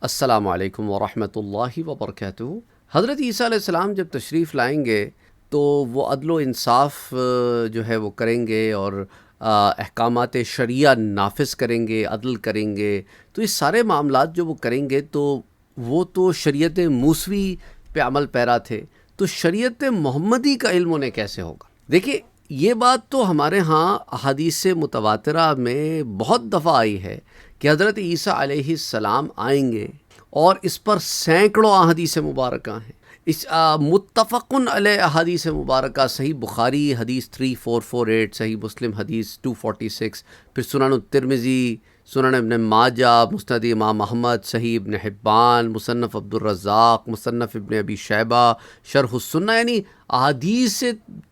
السلام علیکم ورحمۃ اللہ وبرکاتہ۔ حضرت عیسیٰ علیہ السلام جب تشریف لائیں گے تو وہ عدل و انصاف جو ہے وہ کریں گے اور احکامات شریعہ نافذ کریں گے، عدل کریں گے۔ تو یہ سارے معاملات جو وہ کریں گے تو وہ تو شریعت موسوی پہ عمل پیرا تھے، تو شریعت محمدی کا علم انہیں کیسے ہوگا؟ دیکھیے، یہ بات تو ہمارے ہاں احادیث متواترہ میں بہت دفعہ آئی ہے کہ حضرت عیسیٰ علیہ السلام آئیں گے، اور اس پر سینکڑوں احادیث مبارکہ ہیں۔ اس متفق علیہ احادیث مبارکہ، صحیح بخاری حدیث 3448، صحیح مسلم حدیث 246، پھر سنن الترمذی، سنن ابن ماجہ، مسند امام احمد، صحیح ابن حبان، مصنف عبد الرزاق، مصنف ابن ابی شیبہ، شرح السنہ، یعنی احادیث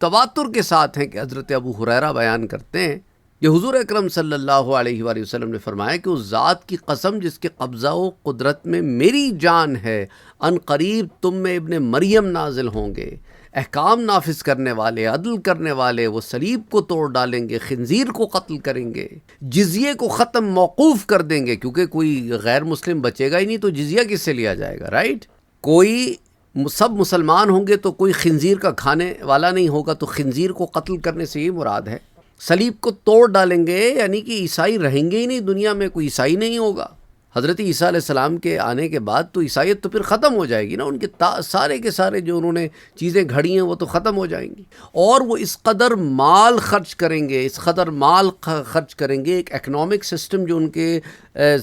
تواتر کے ساتھ ہیں کہ حضرت ابو ہریرہ بیان کرتے ہیں کہ حضور اکرم صلی اللہ علیہ وآلہ وسلم نے فرمایا کہ اس ذات کی قسم جس کے قبضہ و قدرت میں میری جان ہے، ان قریب تم میں ابن مریم نازل ہوں گے، احکام نافذ کرنے والے، عدل کرنے والے۔ وہ صلیب کو توڑ ڈالیں گے، خنزیر کو قتل کریں گے، جزیے کو ختم موقوف کر دیں گے، کیونکہ کوئی غیر مسلم بچے گا ہی نہیں تو جزیہ کس سے لیا جائے گا، رائٹ؟ کوئی سب مسلمان ہوں گے تو کوئی خنزیر کا کھانے والا نہیں ہوگا، تو خنزیر کو قتل کرنے سے یہ مراد ہے۔ صلیب کو توڑ ڈالیں گے، یعنی کہ عیسائی رہیں گے ہی نہیں دنیا میں، کوئی عیسائی نہیں ہوگا۔ حضرت عیسیٰ علیہ السلام کے آنے کے بعد تو عیسائیت تو پھر ختم ہو جائے گی نا، ان کے سارے کے سارے جو انہوں نے چیزیں گھڑی ہیں وہ تو ختم ہو جائیں گی، اور وہ اس قدر مال خرچ کریں گے، اس قدر مال خرچ کریں گے۔ ایک اکنامک سسٹم جو ان کے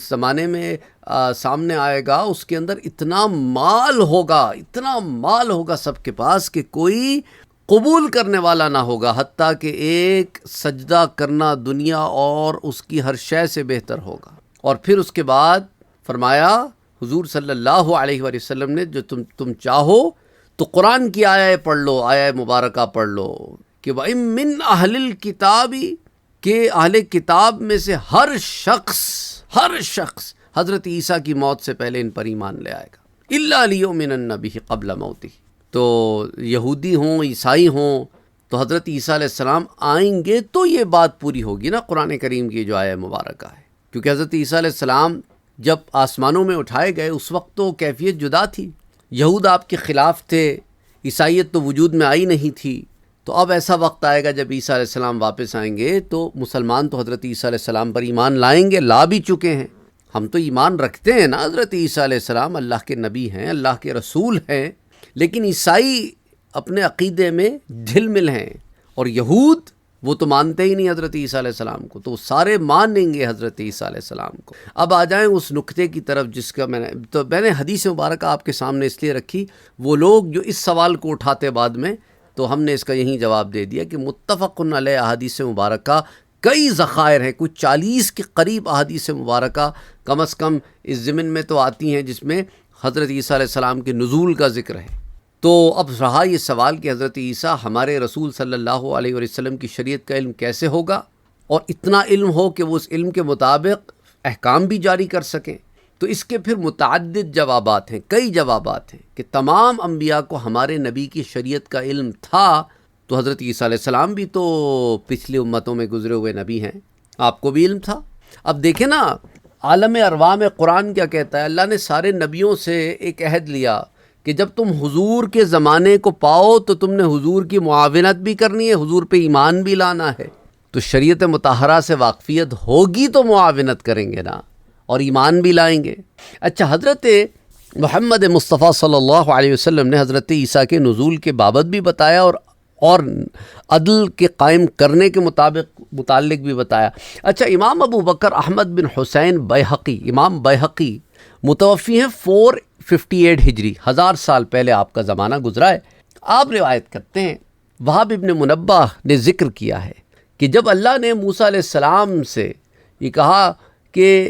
زمانے میں سامنے آئے گا، اس کے اندر اتنا مال ہوگا سب کے پاس کہ کوئی قبول کرنے والا نہ ہوگا، حتیٰ کہ ایک سجدہ کرنا دنیا اور اس کی ہر شے سے بہتر ہوگا۔ اور پھر اس کے بعد فرمایا حضور صلی اللہ علیہ وآلہ وسلم نے، جو تم چاہو تو قرآن کی آیہ پڑھ لو، آیہ مبارکہ پڑھ لو کہ وَإِن مِّنْ أَهْلِ الْكِتَابِ، کہ اہل کتاب میں سے ہر شخص حضرت عیسیٰ کی موت سے پہلے ان پر ایمان لے آئے گا، إِلَّا لِيُؤْمِنَنَّ بِهِ قَبْلَ مَوْتِهِ۔ تو یہودی ہوں، عیسائی ہوں، تو حضرت عیسیٰ علیہ السلام آئیں گے تو یہ بات پوری ہوگی نا قرآن کریم کی جو آیہ مبارکہ ہے، کیونکہ حضرت عیسیٰ علیہ السلام جب آسمانوں میں اٹھائے گئے اس وقت تو کیفیت جدا تھی، یہود آپ کے خلاف تھے، عیسائیت تو وجود میں آئی نہیں تھی۔ تو اب ایسا وقت آئے گا جب عیسیٰ علیہ السلام واپس آئیں گے تو مسلمان تو حضرت عیسیٰ علیہ السلام پر ایمان لائیں گے، لا بھی چکے ہیں۔ ہم تو ایمان رکھتے ہیں نا، حضرت عیسیٰ علیہ السلام اللہ کے نبی ہیں، اللہ کے رسول ہیں، لیکن عیسائی اپنے عقیدے میں ڈھل مل ہیں، اور یہود وہ تو مانتے ہی نہیں حضرت عیسیٰ علیہ السلام کو، تو وہ سارے مانیں گے حضرت عیسیٰ علیہ السلام کو۔ اب آ جائیں اس نقطے کی طرف جس کا میں نے حدیث مبارکہ آپ کے سامنے اس لیے رکھی، وہ لوگ جو اس سوال کو اٹھاتے بعد میں، تو ہم نے اس کا یہی جواب دے دیا کہ متفق علیہ احادیث مبارکہ کئی ذخائر ہیں، کچھ 40 کے قریب احادیث مبارکہ کم از کم اس ضمن میں تو آتی ہیں جس میں حضرت عیسیٰ علیہ السلام کے نزول کا ذکر ہے۔ تو اب رہا یہ سوال کہ حضرت عیسیٰ ہمارے رسول صلی اللہ علیہ وسلم کی شریعت کا علم کیسے ہوگا، اور اتنا علم ہو کہ وہ اس علم کے مطابق احکام بھی جاری کر سکیں۔ تو اس کے پھر متعدد جوابات ہیں، کئی جوابات ہیں کہ تمام انبیاء کو ہمارے نبی کی شریعت کا علم تھا، تو حضرت عیسیٰ علیہ السلام بھی تو پچھلی امتوں میں گزرے ہوئے نبی ہیں، آپ کو بھی علم تھا۔ اب دیکھیں نا، عالم ارواح میں قرآن کیا کہتا ہے، اللہ نے سارے نبیوں سے ایک عہد لیا کہ جب تم حضور کے زمانے کو پاؤ تو تم نے حضور کی معاونت بھی کرنی ہے، حضور پہ ایمان بھی لانا ہے۔ تو شریعت مطہرہ سے واقفیت ہوگی تو معاونت کریں گے نا، اور ایمان بھی لائیں گے۔ اچھا، حضرت محمد مصطفیٰ صلی اللہ علیہ وسلم نے حضرت عیسیٰ کے نزول کے بابت بھی بتایا، اور عدل کے قائم کرنے کے متعلق بھی بتایا۔ اچھا، امام ابو بکر احمد بن حسین بیہقی، امام بیہقی متوفی ہیں 458 ہجری، 1000 سال پہلے آپ کا زمانہ گزرا ہے۔ آپ روایت کرتے ہیں، وہاب ابن منبہ نے ذکر کیا ہے کہ جب اللہ نے موسیٰ علیہ السلام سے یہ کہا کہ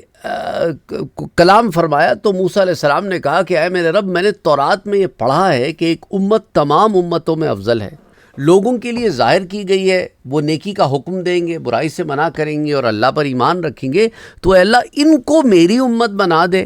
کلام فرمایا، تو موسیٰ علیہ السلام نے کہا کہ اے میرے رب، میں نے تورات میں یہ پڑھا ہے کہ ایک امت تمام امتوں میں افضل ہے، لوگوں کے لیے ظاہر کی گئی ہے، وہ نیکی کا حکم دیں گے، برائی سے منع کریں گے، اور اللہ پر ایمان رکھیں گے، تو اے اللہ ان کو میری امت بنا دے۔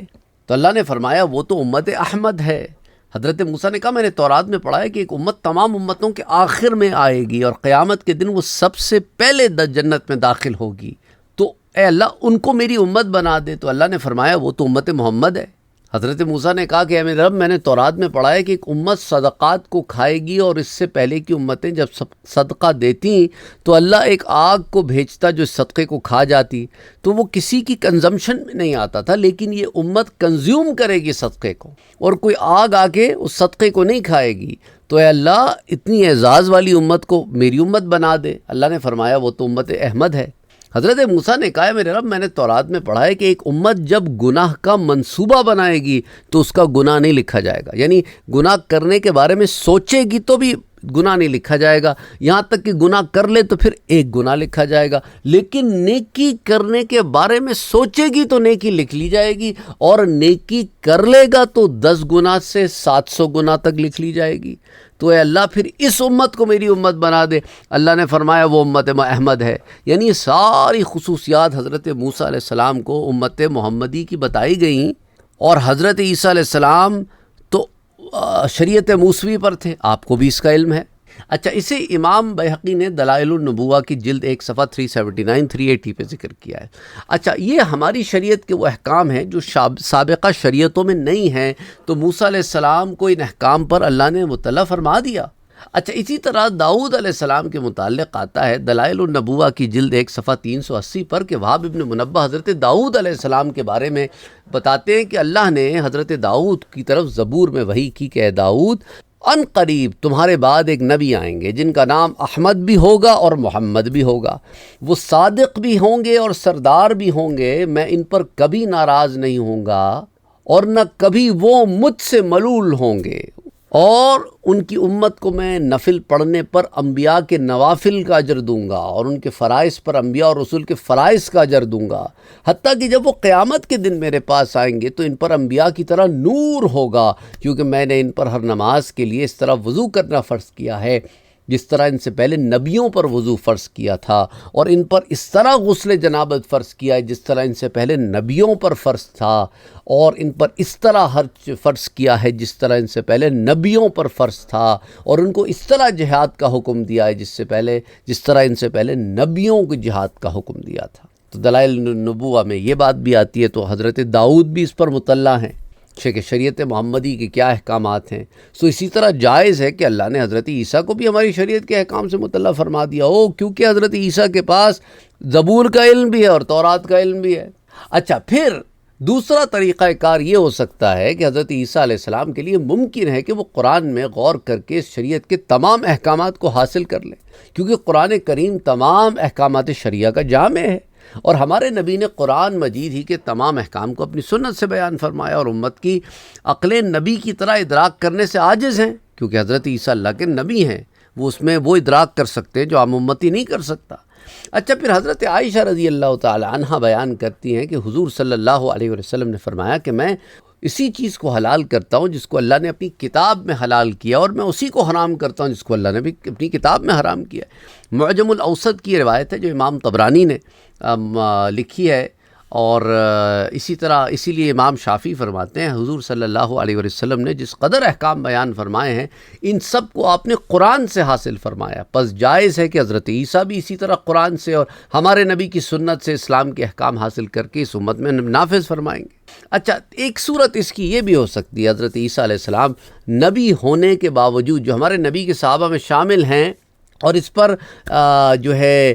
تو اللہ نے فرمایا وہ تو امت احمد ہے۔ حضرت موسیٰ نے کہا میں نے تورات میں پڑھا ہے کہ ایک امت تمام امتوں کے آخر میں آئے گی، اور قیامت کے دن وہ سب سے پہلے جنت میں داخل ہوگی، تو اے اللہ ان کو میری امت بنا دے۔ تو اللہ نے فرمایا وہ تو امت محمد ہے۔ حضرت موسیٰ نے کہا کہ اے میرے رب، میں نے تورات میں پڑھا ہے کہ ایک امت صدقات کو کھائے گی اور اس سے پہلے کی امتیں جب صدقہ دیتی تو اللہ ایک آگ کو بھیجتا جو صدقے کو کھا جاتی، تو وہ کسی کی کنزمپشن میں نہیں آتا تھا، لیکن یہ امت کنزیوم کرے گی صدقے کو، اور کوئی آگ آ کے اس صدقے کو نہیں کھائے گی۔ تو اے اللہ، اتنی اعزاز والی امت کو میری امت بنا دے۔ اللہ نے فرمایا وہ تو امت احمد ہے۔ حضرت موسیٰ نے کہا ہے میرے رب، میں نے تورات میں پڑھا ہے کہ ایک امت جب گناہ کا منصوبہ بنائے گی تو اس کا گناہ نہیں لکھا جائے گا، یعنی گناہ کرنے کے بارے میں سوچے گی تو بھی گناہ نہیں لکھا جائے گا، یہاں تک کہ گناہ کر لے تو پھر ایک گناہ لکھا جائے گا، لیکن نیکی کرنے کے بارے میں سوچے گی تو نیکی لکھ لی جائے گی، اور نیکی کر لے گا تو 10 گناہ سے 700 گناہ تک لکھ لی جائے گی۔ تو اے اللہ، پھر اس امت کو میری امت بنا دے۔ اللہ نے فرمایا وہ امت احمد ہے، یعنی یہ ساری خصوصیات حضرت موسیٰ علیہ السلام کو امت محمدی کی بتائی گئیں، اور حضرت عیسیٰ علیہ السلام تو شریعت موسوی پر تھے، آپ کو بھی اس کا علم ہے۔ اچھا، اسے امام بیہقی نے دلائل النبوہ کی جلد 1 صفحہ 379 380 پہ ذکر کیا ہے۔ اچھا، یہ ہماری شریعت کے وہ احکام ہیں جو سابقہ شریعتوں میں نہیں ہیں، تو موسیٰ علیہ السلام کو ان احکام پر اللہ نے مطلع فرما دیا۔ اچھا، اسی طرح داؤد علیہ السلام کے متعلق آتا ہے دلائل النبوہ کی جلد 1 صفحہ 380 پر کہ وہاب ابن منبہ حضرت داؤد علیہ السلام کے بارے میں بتاتے ہیں کہ اللہ نے حضرت داؤد کی طرف زبور میں وحی کی کہ اے داؤد، ان قریب تمہارے بعد ایک نبی آئیں گے جن کا نام احمد بھی ہوگا اور محمد بھی ہوگا، وہ صادق بھی ہوں گے اور سردار بھی ہوں گے، میں ان پر کبھی ناراض نہیں ہوں گا اور نہ کبھی وہ مجھ سے ملول ہوں گے، اور ان کی امت کو میں نفل پڑھنے پر انبیاء کے نوافل کا اجر دوں گا، اور ان کے فرائض پر انبیاء اور رسول کے فرائض کا اجر دوں گا، حتیٰ کہ جب وہ قیامت کے دن میرے پاس آئیں گے تو ان پر انبیاء کی طرح نور ہوگا، کیونکہ میں نے ان پر ہر نماز کے لیے اس طرح وضو کرنا فرض کیا ہے جس طرح ان سے پہلے نبیوں پر وضو فرض کیا تھا، اور ان پر اس طرح غسل جنابت فرض کیا ہے جس طرح ان سے پہلے نبیوں پر فرض تھا، اور ان پر اس طرح حج فرض کیا ہے جس طرح ان سے پہلے نبیوں پر فرض تھا، اور ان کو اس طرح جہاد کا حکم دیا ہے جس طرح ان سے پہلے نبیوں کو جہاد کا حکم دیا تھا۔ تو دلائل النبوہ میں یہ بات بھی آتی ہے، تو حضرت داؤد بھی اس پر مطلع ہیں کہ شریعت محمدی کے کیا احکامات ہیں۔ سو اسی طرح جائز ہے کہ اللہ نے حضرت عیسیٰ کو بھی ہماری شریعت کے احکام سے مطلع فرما دیا ہو، کیونکہ حضرت عیسیٰ کے پاس زبور کا علم بھی ہے اور تورات کا علم بھی ہے۔ اچھا، پھر دوسرا طریقہ کار یہ ہو سکتا ہے کہ حضرت عیسیٰ علیہ السلام کے لیے ممکن ہے کہ وہ قرآن میں غور کر کے اس شریعت کے تمام احکامات کو حاصل کر لیں، کیونکہ قرآن کریم تمام احکامات شریعہ کا جامع ہے، اور ہمارے نبی نے قرآن مجید ہی کے تمام احکام کو اپنی سنت سے بیان فرمایا، اور امت کی عقلیں نبی کی طرح ادراک کرنے سے عاجز ہیں، کیونکہ حضرت عیسیٰ اللہ کے نبی ہیں، وہ اس میں وہ ادراک کر سکتے ہیں جو عام امتی نہیں کر سکتا۔ اچھا، پھر حضرت عائشہ رضی اللہ تعالی عنہ بیان کرتی ہیں کہ حضور صلی اللہ علیہ وسلم نے فرمایا کہ میں اسی چیز کو حلال کرتا ہوں جس کو اللہ نے اپنی کتاب میں حلال کیا، اور میں اسی کو حرام کرتا ہوں جس کو اللہ نے بھی اپنی کتاب میں حرام کیا۔ معجم الاوسط کی روایت ہے جو امام طبرانی نے لکھی ہے، اور اسی لیے امام شافعی فرماتے ہیں حضور صلی اللہ علیہ وسلم نے جس قدر احکام بیان فرمائے ہیں ان سب کو آپ نے قرآن سے حاصل فرمایا، پس جائز ہے کہ حضرت عیسیٰ بھی اسی طرح قرآن سے اور ہمارے نبی کی سنت سے اسلام کے احکام حاصل کر کے اس امت میں نافذ فرمائیں گے۔ اچھا، ایک صورت اس کی یہ بھی ہو سکتی ہے، حضرت عیسیٰ علیہ السلام نبی ہونے کے باوجود جو ہمارے نبی کے صحابہ میں شامل ہیں، اور اس پر جو ہے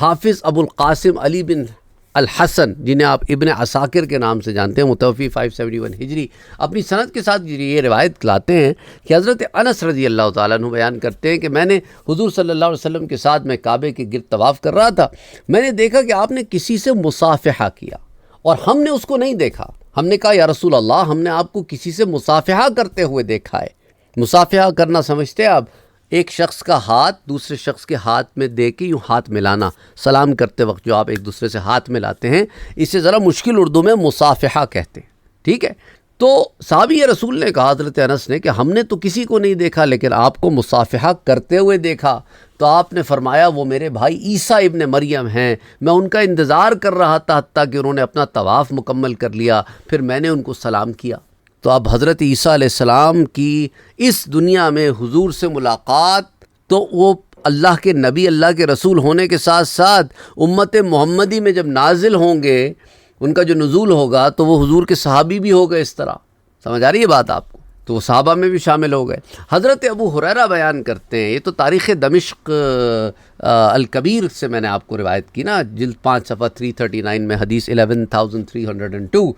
حافظ ابو القاسم علی بن الحسن، جنہیں آپ ابن عساکر کے نام سے جانتے ہیں، متوفی 571 ہجری، اپنی سند کے ساتھ یہ روایت لاتے ہیں کہ حضرت انس رضی اللہ تعالیٰ عنہ بیان کرتے ہیں کہ میں نے حضور صلی اللہ علیہ وسلم کے ساتھ میں کعبے کے گرد طواف کر رہا تھا، میں نے دیکھا کہ آپ نے کسی سے مصافحہ کیا، اور ہم نے اس کو نہیں دیکھا۔ ہم نے کہا یا رسول اللہ، ہم نے آپ کو کسی سے مصافحہ کرتے ہوئے دیکھا ہے۔ مصافحہ کرنا سمجھتے ہیں آپ؟ ایک شخص کا ہاتھ دوسرے شخص کے ہاتھ میں دے کے یوں ہاتھ ملانا، سلام کرتے وقت جو آپ ایک دوسرے سے ہاتھ ملاتے ہیں، اسے ذرا مشکل اردو میں مصافحہ کہتے ہیں، ٹھیک ہے؟ تو صحابی رسول نے کہا حضرت انس نے کہ ہم نے تو کسی کو نہیں دیکھا لیکن آپ کو مصافحہ کرتے ہوئے دیکھا، تو آپ نے فرمایا وہ میرے بھائی عیسیٰ ابن مریم ہیں، میں ان کا انتظار کر رہا تھا حتیٰ کہ انہوں نے اپنا طواف مکمل کر لیا، پھر میں نے ان کو سلام کیا۔ تو اب حضرت عیسیٰ علیہ السلام کی اس دنیا میں حضور سے ملاقات، تو وہ اللہ کے نبی، اللہ کے رسول ہونے کے ساتھ ساتھ امت محمدی میں جب نازل ہوں گے، ان کا جو نزول ہوگا تو وہ حضور کے صحابی بھی ہو گئے اس طرح. سمجھ آ رہی ہے بات آپ کو؟ تو وہ صحابہ میں بھی شامل ہو گئے. حضرت ابو ہریرہ بیان کرتے ہیں، یہ تو تاریخ دمشق الکبیر سے میں نے آپ کو روایت کی نا، جلد 5 صفحہ 339 میں حدیث 11302.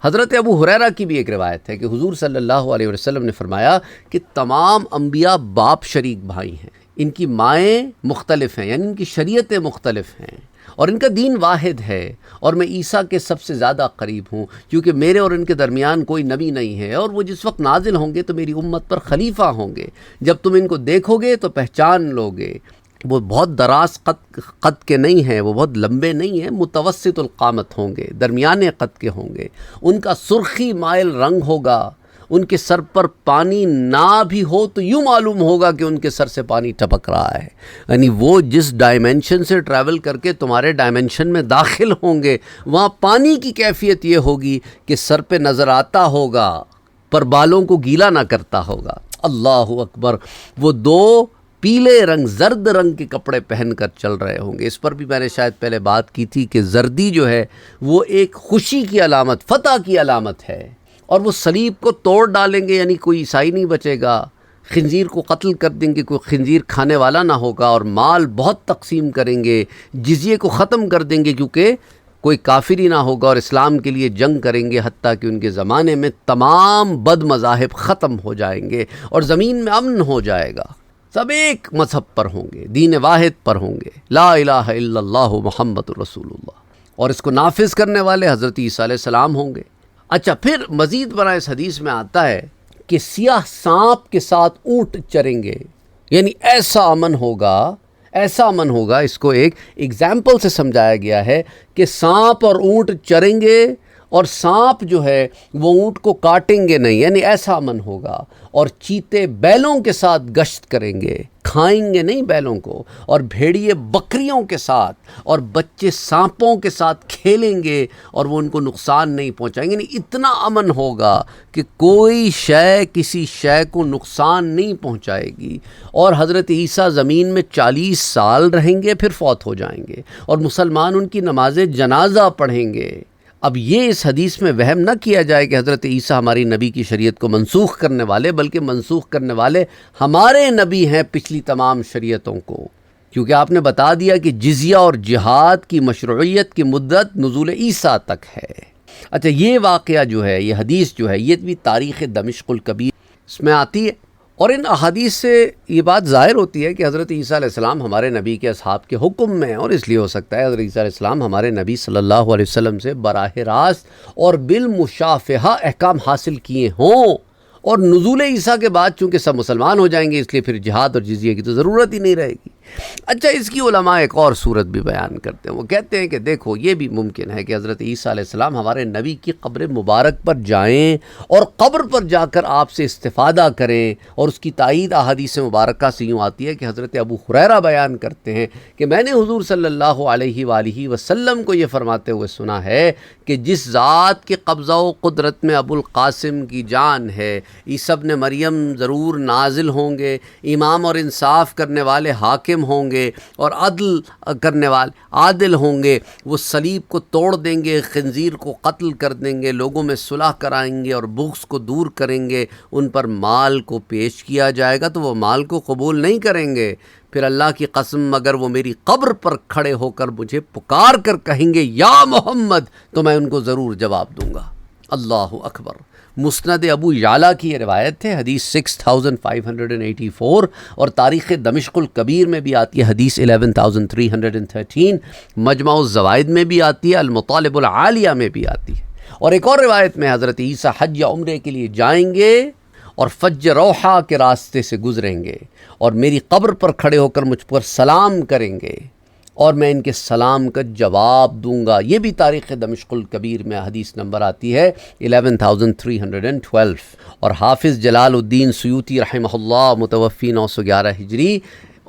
حضرت ابو ہریرہ کی بھی ایک روایت ہے کہ حضور صلی اللہ علیہ وسلم نے فرمایا کہ تمام انبیاء باپ شریک بھائی ہیں، ان کی مائیں مختلف ہیں، یعنی ان کی شریعتیں مختلف ہیں، اور ان کا دین واحد ہے، اور میں عیسیٰ کے سب سے زیادہ قریب ہوں، کیونکہ میرے اور ان کے درمیان کوئی نبی نہیں ہے، اور وہ جس وقت نازل ہوں گے تو میری امت پر خلیفہ ہوں گے. جب تم ان کو دیکھو گے تو پہچان لو گے. وہ بہت دراز قد کے نہیں ہیں، وہ بہت لمبے نہیں ہیں، متوسط القامت ہوں گے، درمیانے قد کے ہوں گے. ان کا سرخی مائل رنگ ہوگا، ان کے سر پر پانی نہ بھی ہو تو یوں معلوم ہوگا کہ ان کے سر سے پانی ٹپک رہا ہے. یعنی وہ جس ڈائمنشن سے ٹریول کر کے تمہارے ڈائمنشن میں داخل ہوں گے، وہاں پانی کی کیفیت یہ ہوگی کہ سر پہ نظر آتا ہوگا پر بالوں کو گیلا نہ کرتا ہوگا. اللہ اکبر. وہ دو پیلے رنگ، زرد رنگ کے کپڑے پہن کر چل رہے ہوں گے. اس پر بھی میں نے شاید پہلے بات کی تھی کہ زردی جو ہے وہ ایک خوشی کی علامت، فتح کی علامت ہے. اور وہ صلیب کو توڑ ڈالیں گے، یعنی کوئی عیسائی نہیں بچے گا. خنزیر کو قتل کر دیں گے، کوئی خنزیر کھانے والا نہ ہوگا، اور مال بہت تقسیم کریں گے. جزیے کو ختم کر دیں گے کیونکہ کوئی کافر ہی نہ ہوگا، اور اسلام کے لیے جنگ کریں گے، حتیٰ کہ ان کے زمانے میں تمام بد مذاہب ختم ہو جائیں گے اور زمین میں امن ہو جائے گا. سب ایک مذہب پر ہوں گے، دین واحد پر ہوں گے، لا الہ الا اللہ محمد رسول اللہ. اور اس کو نافذ کرنے والے حضرت عیسیٰ علیہ السلام ہوں گے. اچھا، پھر مزید برائے اس حدیث میں آتا ہے کہ سیاہ سانپ کے ساتھ اونٹ چریں گے. یعنی ایسا امن ہوگا، ایسا امن ہوگا. اس کو ایک ایگزامپل سے سمجھایا گیا ہے کہ سانپ اور اونٹ چریں گے، اور سانپ جو ہے وہ اونٹ کو کاٹیں گے نہیں، یعنی ایسا امن ہوگا. اور چیتے بیلوں کے ساتھ گشت کریں گے، کھائیں گے نہیں بیلوں کو. اور بھیڑیے بکریوں کے ساتھ، اور بچے سانپوں کے ساتھ کھیلیں گے، اور وہ ان کو نقصان نہیں پہنچائیں گے. یعنی اتنا امن ہوگا کہ کوئی شے کسی شے کو نقصان نہیں پہنچائے گی. اور حضرت عیسیٰ زمین میں 40 سال رہیں گے، پھر فوت ہو جائیں گے، اور مسلمان ان کی نماز جنازہ پڑھیں گے. اب یہ اس حدیث میں وہم نہ کیا جائے کہ حضرت عیسیٰ ہماری نبی کی شریعت کو منسوخ کرنے والے، بلکہ منسوخ کرنے والے ہمارے نبی ہیں پچھلی تمام شریعتوں کو. کیونکہ آپ نے بتا دیا کہ جزیہ اور جہاد کی مشروعیت کی مدت نزول عیسیٰ تک ہے. اچھا، یہ واقعہ جو ہے، یہ حدیث جو ہے، یہ بھی تاریخ دمشق الکبیر اس میں آتی ہے. اور ان احادیث سے یہ بات ظاہر ہوتی ہے کہ حضرت عیسیٰ علیہ السلام ہمارے نبی کے اصحاب کے حکم میں ہیں، اور اس لیے ہو سکتا ہے حضرت عیسیٰ علیہ السلام ہمارے نبی صلی اللہ علیہ وسلم سے براہ راست اور بالمشافہہ احکام حاصل کیے ہوں. اور نزول عیسیٰ کے بعد چونکہ سب مسلمان ہو جائیں گے، اس لیے پھر جہاد اور جزیے کی تو ضرورت ہی نہیں رہے گی. اچھا، اس کی علماء ایک اور صورت بھی بیان کرتے ہیں. وہ کہتے ہیں کہ دیکھو، یہ بھی ممکن ہے کہ حضرت عیسیٰ علیہ السلام ہمارے نبی کی قبر مبارک پر جائیں اور قبر پر جا کر آپ سے استفادہ کریں. اور اس کی تائید احادیث مبارکہ سے یوں آتی ہے کہ حضرت ابو ہریرہ بیان کرتے ہیں کہ میں نے حضور صلی اللہ علیہ وآلہ وسلم کو یہ فرماتے ہوئے سنا ہے کہ جس ذات کے قبضہ و قدرت میں ابو القاسم کی جان ہے، عیسیٰ ابن مریم ضرور نازل ہوں گے، امام اور انصاف کرنے والے حاکم ہوں گے، اور عدل کرنے والے عادل ہوں گے. وہ صلیب کو توڑ دیں گے، خنزیر کو قتل کر دیں گے، لوگوں میں صلح کرائیں گے اور بغض کو دور کریں گے. ان پر مال کو پیش کیا جائے گا تو وہ مال کو قبول نہیں کریں گے. پھر اللہ کی قسم اگر وہ میری قبر پر کھڑے ہو کر مجھے پکار کر کہیں گے یا محمد، تو میں ان کو ضرور جواب دوں گا. اللہ اکبر. مسند ابو یعلا کی یہ روایت ہے، حدیث 6584، اور تاریخ دمشق الکبیر میں بھی آتی ہے، حدیث 11313، مجمع الزوائد میں بھی آتی ہے، المطالب العالیہ میں بھی آتی ہے. اور ایک اور روایت میں حضرت عیسیٰ حج یا عمرے کے لیے جائیں گے اور فج روحہ کے راستے سے گزریں گے، اور میری قبر پر کھڑے ہو کر مجھ پر سلام کریں گے، اور میں ان کے سلام کا جواب دوں گا. یہ بھی تاریخ دمشق الکبیر میں حدیث نمبر آتی ہے 11312. اور حافظ جلال الدین سیوطی رحمہ اللہ متوفی 911 ہجری،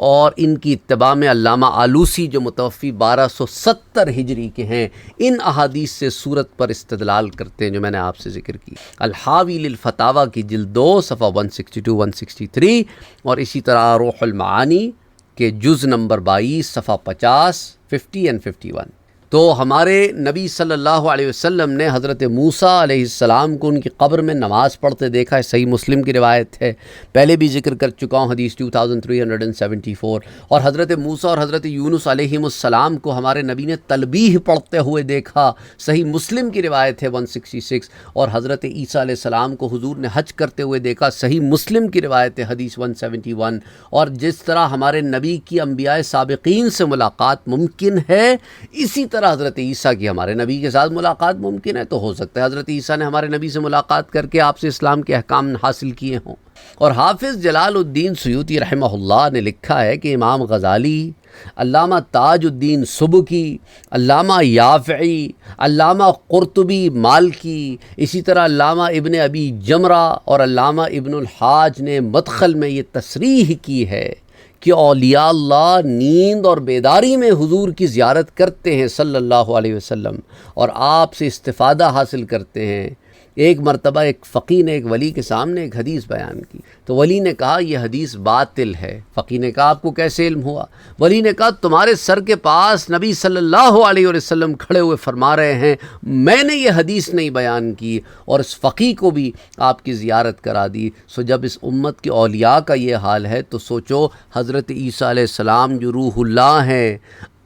اور ان کی اتباع میں علامہ آلوسی جو متوفی 1270 ہجری کے ہیں، ان احادیث سے صورت پر استدلال کرتے ہیں جو میں نے آپ سے ذکر کی. الحاوی للفتاوی کی جلد 2 صفحہ 162-163، اور اسی طرح روح المعانی کے جز نمبر 22 صفحہ 50 50 and 51. تو ہمارے نبی صلی اللہ علیہ وسلم نے حضرت موسیٰ علیہ السلام کو ان کی قبر میں نماز پڑھتے دیکھا ہے، صحیح مسلم کی روایت ہے، پہلے بھی ذکر کر چکا ہوں، حدیث 2374۔ اور حضرت موسیٰ اور حضرت یونس علیہم السلام کو ہمارے نبی نے تلبیح پڑھتے ہوئے دیکھا، صحیح مسلم کی روایت ہے 166۔ اور حضرت عیسیٰ علیہ السلام کو حضور نے حج کرتے ہوئے دیکھا، صحیح مسلم کی روایت ہے، حدیث 171۔ اور جس طرح ہمارے نبی کی انبیاء سابقین سے ملاقات ممکن ہے، اسی طرح حضرت عیسیٰ کی ہمارے نبی کے ساتھ ملاقات ممکن ہے۔ تو ہو سکتا ہے حضرت عیسیٰ نے ہمارے نبی سے ملاقات کر کے آپ سے اسلام کے احکام حاصل کیے ہوں۔ اور حافظ جلال الدین سیوطی رحمہ اللہ نے لکھا ہے کہ امام غزالی، علامہ تاج الدین سبکی، علامہ یافعی، علامہ قرطبی مالکی، اسی طرح علامہ ابن ابی جمرہ اور علامہ ابن الحاج نے مدخل میں یہ تصریح کی ہے کہ اولیاء اللہ نیند اور بیداری میں حضور کی زیارت کرتے ہیں صلی اللہ علیہ وسلم، اور آپ سے استفادہ حاصل کرتے ہیں۔ ایک مرتبہ ایک فقی نے ایک ولی کے سامنے ایک حدیث بیان کی، تو ولی نے کہا یہ حدیث باطل ہے۔ فقی نے کہا آپ کو کیسے علم ہوا؟ ولی نے کہا تمہارے سر کے پاس نبی صلی اللہ علیہ وسلم کھڑے ہوئے فرما رہے ہیں میں نے یہ حدیث نہیں بیان کی، اور اس فقی کو بھی آپ کی زیارت کرا دی۔ سو جب اس امت کے اولیاء کا یہ حال ہے تو سوچو حضرت عیسیٰ علیہ السلام جو روح اللہ ہیں،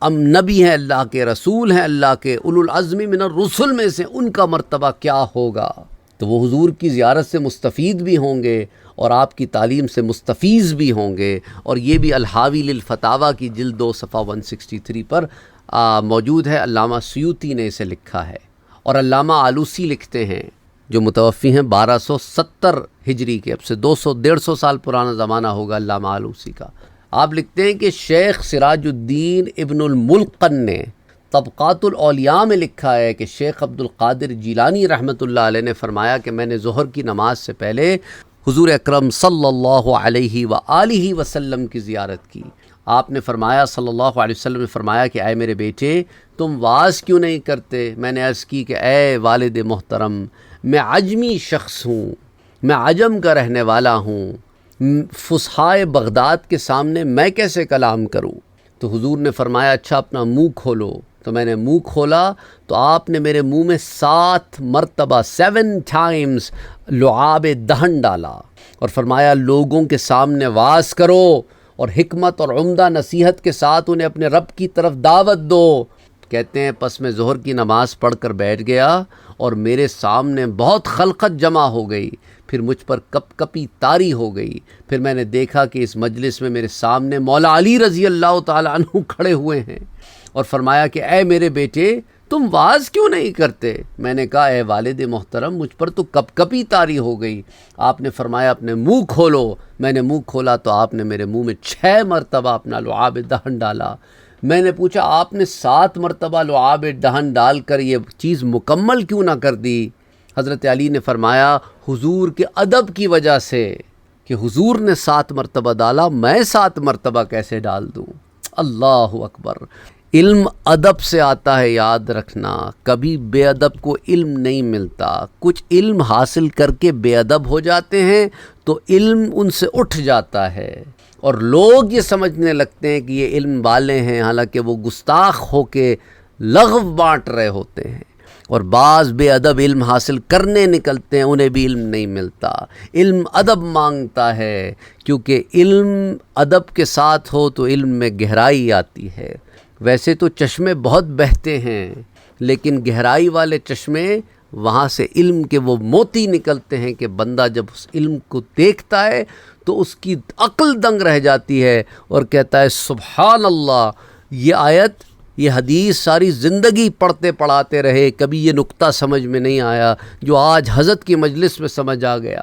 نبی ہیں، اللہ کے رسول ہیں، اللہ کے اولو العزم من الرسل میں سے، ان کا مرتبہ کیا ہوگا؟ تو وہ حضور کی زیارت سے مستفید بھی ہوں گے اور آپ کی تعلیم سے مستفیض بھی ہوں گے۔ اور یہ بھی الحاوی للفتاویٰ کی جلد 2 صفحہ 163 پر موجود ہے، علامہ سیوطی نے اسے لکھا ہے۔ اور علامہ آلوسی لکھتے ہیں جو متوفی ہیں 1270 ہجری کے، اب سے 200-150 سال پرانا زمانہ ہوگا علامہ آلوسی کا۔ آپ لکھتے ہیں کہ شیخ سراج الدین ابن الملقن نے طبقات الاولیاء میں لکھا ہے کہ شیخ عبد القادر جیلانی رحمۃ اللہ علیہ نے فرمایا کہ میں نے ظہر کی نماز سے پہلے حضور اکرم صلی اللہ علیہ وآلہ وسلم کی زیارت کی۔ آپ نے فرمایا، صلی اللہ علیہ وسلم نے فرمایا کہ اے میرے بیٹے تم واز کیوں نہیں کرتے؟ میں نے عرض کی کہ اے والد محترم میں عجمی شخص ہوں، میں عجم کا رہنے والا ہوں، فصحائے بغداد کے سامنے میں کیسے کلام کروں؟ تو حضور نے فرمایا اچھا اپنا منہ کھولو۔ تو میں نے منہ کھولا تو آپ نے میرے منہ میں 7 مرتبہ 7 times لعاب دہن ڈالا اور فرمایا لوگوں کے سامنے واز کرو اور حکمت اور عمدہ نصیحت کے ساتھ انہیں اپنے رب کی طرف دعوت دو۔ کہتے ہیں پس میں ظہر کی نماز پڑھ کر بیٹھ گیا اور میرے سامنے بہت خلقت جمع ہو گئی، پھر مجھ پر کپ کپی طاری ہو گئی۔ پھر میں نے دیکھا کہ اس مجلس میں میرے سامنے مولا علی رضی اللہ تعالیٰ عنہ کھڑے ہوئے ہیں، اور فرمایا کہ اے میرے بیٹے تم واز کیوں نہیں کرتے؟ میں نے کہا اے والد محترم مجھ پر تو کپ کپی طاری ہو گئی۔ آپ نے فرمایا اپنے منہ کھولو۔ میں نے منہ کھولا تو آپ نے میرے منہ میں 6 مرتبہ اپنا لعاب دہن ڈالا۔ میں نے پوچھا آپ نے 7 مرتبہ لعاب دہن ڈال کر یہ چیز مکمل کیوں نہ کر دی؟ حضرت علی نے فرمایا حضور کے ادب کی وجہ سے، کہ حضور نے 7 مرتبہ ڈالا، میں 7 مرتبہ کیسے ڈال دوں؟ اللہ اکبر۔ علم ادب سے آتا ہے، یاد رکھنا، کبھی بے ادب کو علم نہیں ملتا۔ کچھ علم حاصل کر کے بے ادب ہو جاتے ہیں تو علم ان سے اٹھ جاتا ہے، اور لوگ یہ سمجھنے لگتے ہیں کہ یہ علم والے ہیں، حالانکہ وہ گستاخ ہو کے لغو بانٹ رہے ہوتے ہیں۔ اور بعض بے ادب علم حاصل کرنے نکلتے ہیں، انہیں بھی علم نہیں ملتا۔ علم ادب مانگتا ہے، کیونکہ علم ادب کے ساتھ ہو تو علم میں گہرائی آتی ہے۔ ویسے تو چشمے بہت بہتے ہیں، لیکن گہرائی والے چشمے وہاں سے علم کے وہ موتی نکلتے ہیں کہ بندہ جب اس علم کو دیکھتا ہے تو اس کی عقل دنگ رہ جاتی ہے اور کہتا ہے سبحان اللہ، یہ آیت یہ حدیث ساری زندگی پڑھتے پڑھاتے رہے، کبھی یہ نقطہ سمجھ میں نہیں آیا جو آج حضرت کی مجلس میں سمجھ آ گیا۔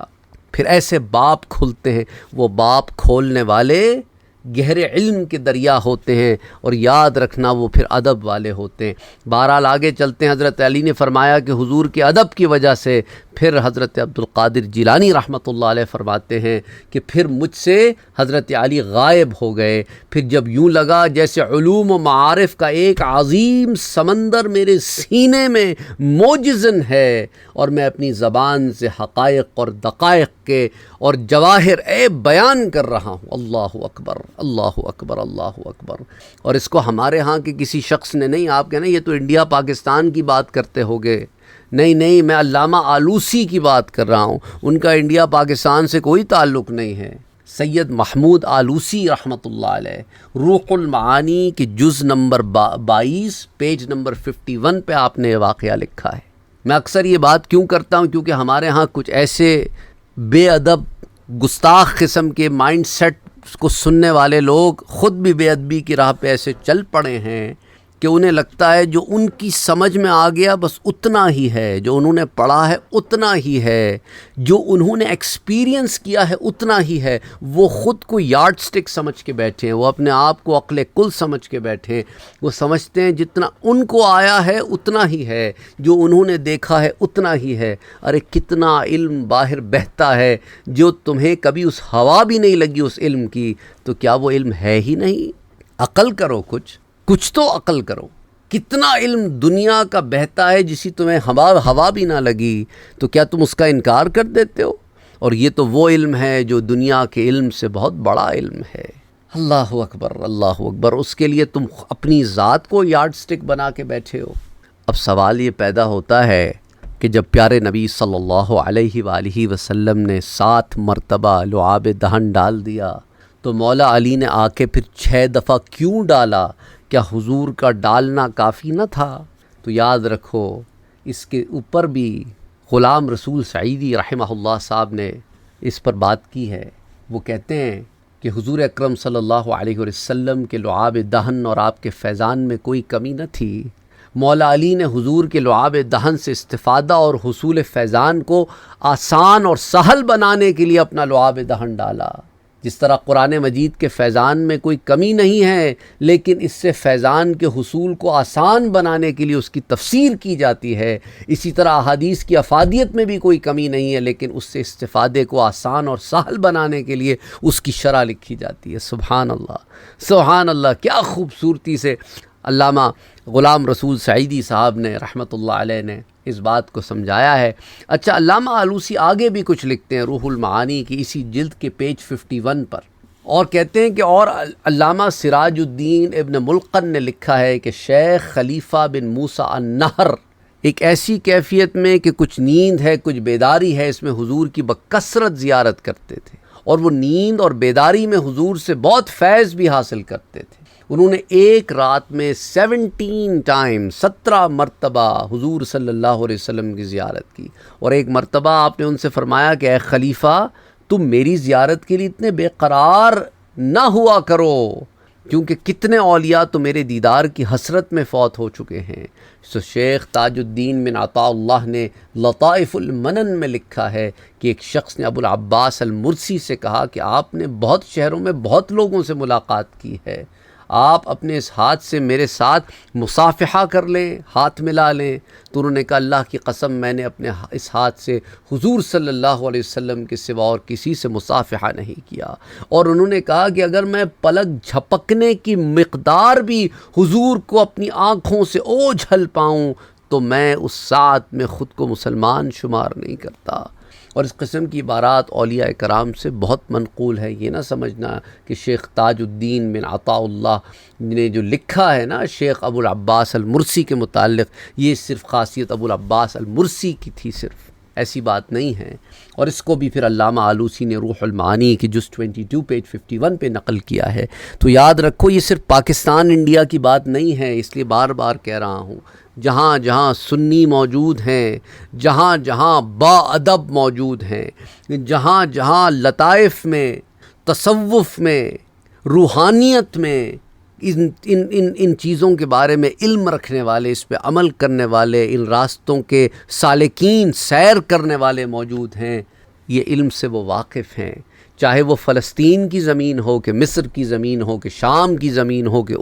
پھر ایسے باب کھلتے ہیں، وہ باب کھولنے والے گہرے علم کے دریا ہوتے ہیں، اور یاد رکھنا وہ پھر ادب والے ہوتے ہیں۔ بہرحال آگے چلتے ہیں۔ حضرت علی نے فرمایا کہ حضور کے ادب کی وجہ سے پھر حضرت عبد القادر جیلانی رحمۃ اللہ علیہ فرماتے ہیں کہ پھر مجھ سے حضرت علی غائب ہو گئے۔ پھر جب یوں لگا جیسے علوم و معارف کا ایک عظیم سمندر میرے سینے میں موجزن ہے، اور میں اپنی زبان سے حقائق اور دقائق کے اور جواہر بیان کر رہا ہوں۔ اللہ اکبر۔ اللہ اکبر اللہ اکبر. اور اس کو ہمارے ہاں کے کسی شخص نے نہیں، آپ کہنا یہ تو انڈیا پاکستان کی بات کرتے ہوگے. نہیں، میں علامہ آلوسی کی بات کر رہا ہوں. ان کا انڈیا پاکستان سے کوئی تعلق نہیں ہے. سید محمود آلوسی رحمۃ اللہ علیہ، روح المعانی کے جز نمبر 22 پیج نمبر 51 پہ آپ نے یہ واقعہ لکھا ہے. میں اکثر یہ بات کیوں کرتا ہوں، کیونکہ ہمارے ہاں کچھ ایسے بے ادب گستاخ قسم کے مائنڈ سیٹ کو سننے والے لوگ خود بھی بے ادبی کی راہ پہ ایسے چل پڑے ہیں کہ انہیں لگتا ہے جو ان کی سمجھ میں آ گیا بس اتنا ہی ہے، جو انہوں نے پڑھا ہے اتنا ہی ہے، جو انہوں نے ایکسپیرینس کیا ہے اتنا ہی ہے. وہ خود کو یارڈ سٹک سمجھ کے بیٹھے ہیں، وہ اپنے آپ کو عقل کل سمجھ کے بیٹھے ہیں. وہ سمجھتے ہیں جتنا ان کو آیا ہے اتنا ہی ہے، جو انہوں نے دیکھا ہے اتنا ہی ہے. ارے کتنا علم باہر بہتا ہے جو تمہیں کبھی اس ہوا بھی نہیں لگی اس علم کی، تو کیا وہ علم ہے ہی نہیں؟ عقل کرو، کچھ تو عقل کرو. کتنا علم دنیا کا بہتا ہے جسی تمہیں ہوا بھی نہ لگی، تو کیا تم اس کا انکار کر دیتے ہو؟ اور یہ تو وہ علم ہے جو دنیا کے علم سے بہت بڑا علم ہے. اللہ اکبر اللہ اکبر. اس کے لیے تم اپنی ذات کو یارڈ سٹک بنا کے بیٹھے ہو. اب سوال یہ پیدا ہوتا ہے کہ جب پیارے نبی صلی اللہ علیہ وآلہ وسلم نے 7 مرتبہ لعاب دہن ڈال دیا تو مولا علی نے آ کے پھر 6 دفعہ کیوں ڈالا؟ کیا حضور کا ڈالنا کافی نہ تھا؟ تو یاد رکھو اس کے اوپر بھی غلام رسول سعیدی رحمہ اللہ صاحب نے اس پر بات کی ہے. وہ کہتے ہیں کہ حضور اکرم صلی اللہ علیہ وسلم کے لعاب دہن اور آپ کے فیضان میں کوئی کمی نہ تھی. مولا علی نے حضور کے لعاب دہن سے استفادہ اور حصول فیضان کو آسان اور سہل بنانے کے لیے اپنا لعاب دہن ڈالا. جس طرح قرآن مجید کے فیضان میں کوئی کمی نہیں ہے، لیکن اس سے فیضان کے حصول کو آسان بنانے کے لیے اس کی تفسیر کی جاتی ہے، اسی طرح احادیث کی افادیت میں بھی کوئی کمی نہیں ہے، لیکن اس سے استفادے کو آسان اور سہل بنانے کے لیے اس کی شرح لکھی جاتی ہے. سبحان اللہ سبحان اللہ. کیا خوبصورتی سے علامہ غلام رسول سعیدی صاحب نے رحمۃ اللہ علیہ نے اس بات کو سمجھایا ہے. اچھا، علامہ آلوسی آگے بھی کچھ لکھتے ہیں روح المعانی کی اسی جلد کے پیج 51 پر، اور کہتے ہیں کہ اور علامہ سراج الدین ابن ملقن نے لکھا ہے کہ شیخ خلیفہ بن موسیٰ النہر ایک ایسی کیفیت میں کہ کچھ نیند ہے کچھ بیداری ہے، اس میں حضور کی بکثرت زیارت کرتے تھے، اور وہ نیند اور بیداری میں حضور سے بہت فیض بھی حاصل کرتے تھے. انہوں نے ایک رات میں 17 مرتبہ حضور صلی اللہ علیہ وسلم کی زیارت کی. اور ایک مرتبہ آپ نے ان سے فرمایا کہ اے خلیفہ، تم میری زیارت کے لیے اتنے بے قرار نہ ہوا کرو، کیونکہ کتنے اولیاء تو میرے دیدار کی حسرت میں فوت ہو چکے ہیں. سو شیخ تاج الدین بن عطا اللہ نے لطائف المنن میں لکھا ہے کہ ایک شخص نے ابو العباس المرسی سے کہا کہ آپ نے بہت شہروں میں بہت لوگوں سے ملاقات کی ہے، آپ اپنے اس ہاتھ سے میرے ساتھ مصافحہ کر لیں، ہاتھ ملا لیں. تو انہوں نے کہا اللہ کی قسم میں نے اپنے اس ہاتھ سے حضور صلی اللہ علیہ وسلم کے سوا اور کسی سے مصافحہ نہیں کیا. اور انہوں نے کہا کہ اگر میں پلک جھپکنے کی مقدار بھی حضور کو اپنی آنکھوں سے اوجھل پاؤں تو میں اس ساتھ میں خود کو مسلمان شمار نہیں کرتا. اور اس قسم کی عبارات اولیاء کرام سے بہت منقول ہے. یہ نہ سمجھنا کہ شیخ تاج الدین بن عطا اللہ نے جو لکھا ہے نا شیخ ابو العباس المرسی کے متعلق، یہ صرف خاصیت ابو العباس المرسی کی تھی، صرف ایسی بات نہیں ہے. اور اس کو بھی پھر علامہ آلوسی نے روح المعانی کی جز 22 پیج 51 پہ نقل کیا ہے. تو یاد رکھو یہ صرف پاکستان انڈیا کی بات نہیں ہے، اس لیے بار بار کہہ رہا ہوں جہاں جہاں سنی موجود ہیں، جہاں جہاں با ادب موجود ہیں، جہاں جہاں لطائف میں، تصوف میں، روحانیت میں ان چیزوں کے بارے میں علم رکھنے والے، اس پہ عمل کرنے والے، ان راستوں کے سالکین سیر کرنے والے موجود ہیں، یہ علم سے وہ واقف ہیں. چاہے وہ فلسطین کی زمین ہو کہ مصر کی زمین ہو کہ شام کی زمین ہو کہ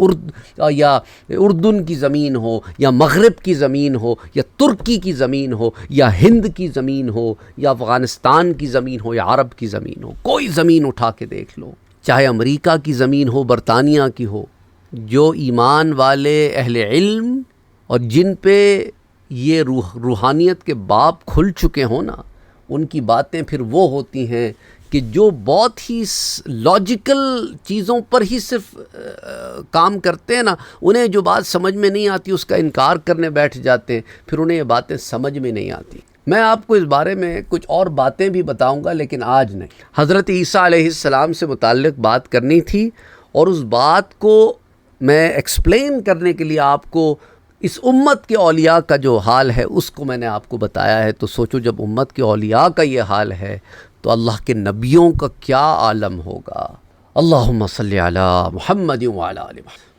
یا اردن کی زمین ہو یا مغرب کی زمین ہو یا ترکی کی زمین ہو یا ہند کی زمین ہو یا افغانستان کی زمین ہو یا عرب کی زمین ہو، کوئی زمین اٹھا کے دیکھ لو، چاہے امریکہ کی زمین ہو، برطانیہ کی ہو، جو ایمان والے اہل علم اور جن پہ یہ روحانیت کے باب کھل چکے ہوں نا، ان کی باتیں پھر وہ ہوتی ہیں کہ جو بہت ہی لاجیکل چیزوں پر ہی صرف کام کرتے ہیں نا، انہیں جو بات سمجھ میں نہیں آتی اس کا انکار کرنے بیٹھ جاتے ہیں، پھر انہیں یہ باتیں سمجھ میں نہیں آتی۔ میں آپ کو اس بارے میں کچھ اور باتیں بھی بتاؤں گا، لیکن آج نہیں۔ حضرت عیسیٰ علیہ السلام سے متعلق بات کرنی تھی، اور اس بات کو میں ایکسپلین کرنے کے لیے آپ کو اس امت کے اولیاء کا جو حال ہے اس کو میں نے آپ کو بتایا ہے۔ تو سوچو جب امت کے اولیاء کا یہ حال ہے تو اللہ کے نبیوں کا کیا عالم ہوگا۔ اللہم صلی علی محمد وعلی آل محمد۔